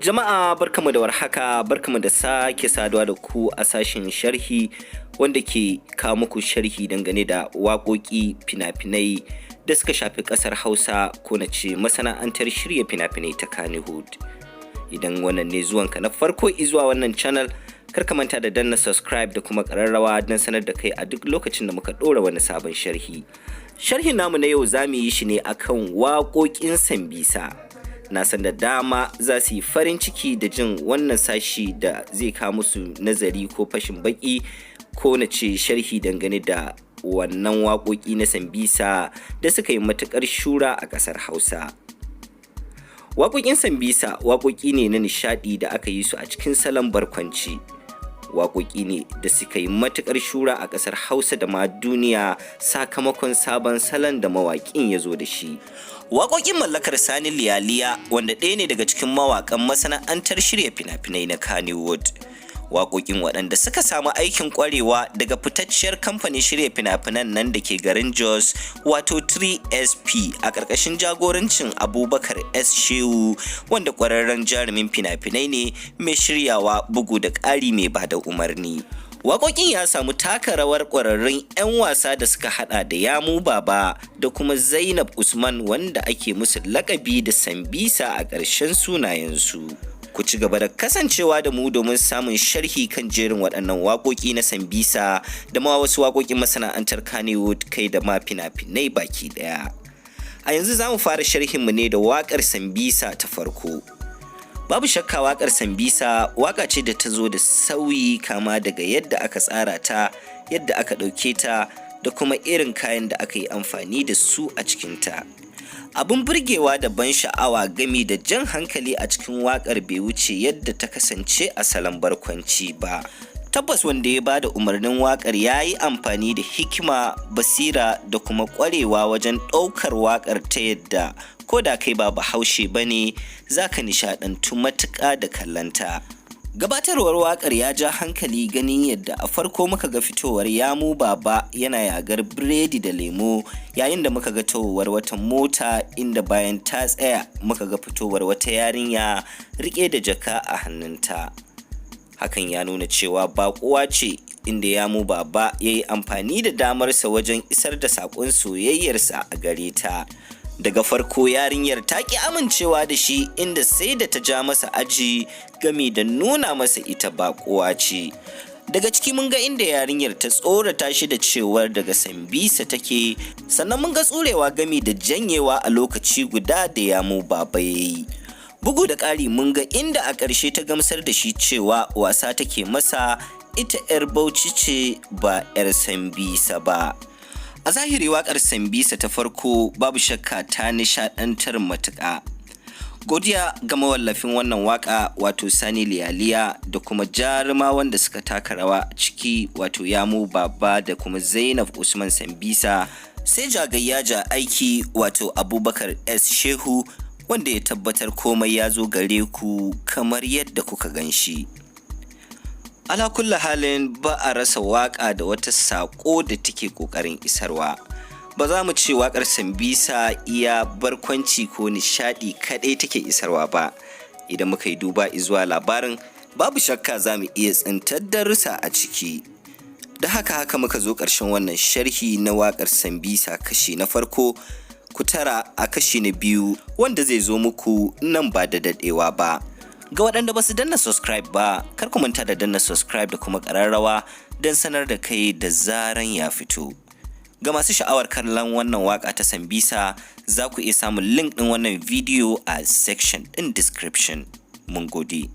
Jama'a barkamu da warhaka, barkamu da sake saduwa da ku a sashin sharhi wanda ke kawo muku sharhi dangane da waƙoƙi, fina-finai da suka shafi ƙasar Hausa ko na ce masana'antar shirya fina-finai ta Kannywood. Idan wannan ne zuwanka na farko izuwa wannan channel, kar ka manta da danna subscribe da kuma ƙararrawa don sanar da kai a duk lokacin da muka ɗora wani sabon sharhi. Sharhin namu na yau za mu yi shi ne akan waƙoƙin Sambisa. Na san da dama za su yi farin ciki da jin wannan sashi da zai kawo musu nazari ko fashin baki ko na ce sharhi dangane da wannan waƙoƙi na Sambisa da suka yi matuƙar shura a ƙasar Hausa. Waƙoƙin Sambisa waƙoƙi ne na nishaɗi da aka yi su a cikin salon barkwanci. Waƙoƙi ne da suka yi matuƙar shura a ƙasar Hausa da ma duniya sakamakon sabon salon da mawaƙin ya zo da shi. Waƙoƙin mallakar Sani Liyaliya wanda ɗaya ne daga cikin mawaƙan masana'antar shirya fina-finai na Kannywood. Waƙoƙin waɗanda suka samu aikin ƙwarewa daga fitacciyar kamfanin shirya fina-finan nan da ke garin Jos wato 3SP a ƙarƙashin jagorancin Abubakar S. Shehu wanda ƙwararren jarumin fina-finai ne mai shiryawa bugu da ƙari mai bada umarni. Waƙoƙin ya samu taka rawar ƙwararrun 'yan wasa da suka hada da Yamu Baba da kuma Zainab Usman wanda ake musu lakabi da Sambisa a ƙarshen sunayensu. Ku ci gaba da kasancewa da mu domin samun sharhi kan jerin waɗannan waƙoƙi na Sambisa da ma wasu waƙoƙin masana'antar Kannywood kai da ma fina-finai baki ɗaya. A yanzu za mu fara sharhinmu ne da waƙar Sambisa ta farko. Babu shakka waƙar Sambisa waƙa ce da ta zo da sauyi kama daga yadda aka tsara ta, yadda aka ɗauke ta da kuma irin kayan da aka yi amfani da su a cikinta. Abin burgewa da ban sha'awa gami da jan hankali a cikin waƙar bai wuce yadda ta kasance a salon barkwanci ba. Tabbas wanda ya bada umarnin waƙar ya yi amfani da hikima, basira da kuma ƙwarewa wajen ɗaukar waƙar ta yadda ko da kai ba Bahaushe ba ne za ka nishaɗantu matuƙa da kallanta. Gabatarwar waƙar ya ja hankali ganin yadda a farko muka ga fitowar Yamu Baba yana yagar biredi da lemo, yayin da muka ga towar wata mota inda bayan ta tsaya muka ga fitowar wata yarinya riƙe da jaka a hannunta. Hakan ya nuna cewa baƙuwa ce inda Yamu Baba ya yi amfani da damarsa wajen isar da saƙon soyayyarsa a gare ta. Daga farko yarinyar ta ki amincewa da shi inda sai da ta ja masa aji gami da nuna masa ita baƙuwa ce. Daga ciki mun ga inda yarinyar ta tsorata shi da cewar daga Sambisa take, sannan mun ga tsurewa gami da janyewa a lokaci guda da Yamu Baba ya yi. Bugu da ƙari mun ga inda a ƙarshe ta gamsar da shi cewa wasa take masa, ita 'yar Bauchi ce ba 'yar Sambisa ba. A zahiri waƙar Sambisa ta farko babu shakka ta nishaɗantar matuƙa. Godiya ga mawallafin wannan waƙa wato Sani Liyaliya da kuma jaruma wanda suka taka rawa ciki wato Yamu Baba da kuma Zainab Usman Sambisa, sai jagayya aiki wato Abubakar S. Shehu wanda ya tabbatar komai ya zo gare ku kamar yadda kuka gan shi. Ala kulli halin ba a rasa waƙa da wata saƙo da take ƙoƙarin isarwa. Ba za mu ce waƙar Sambisa iya barkwanci ko nishaɗi kaɗai take isarwa ba. Idan muka yi duba izuwa labarin, babu shakka za mu iya tsintar darussa a ciki. Da haka muka zo ƙarshen wannan sharhi na waƙar Sambisa kashi na farko. Ku tara a kashi na biyu wanda zai zo muku nan ba da daɗewa ba. Ga waɗanda ba su danna subscribe ba, kar ku manta da danna subscribe da kuma ƙararrawa don sanar da kai da zaran ya fito. Ga masu sha'awar kallon wannan waƙa ta Sambisa, za ku iya samun link ɗin wannan bidiyo a section ɗin description. Mun gode.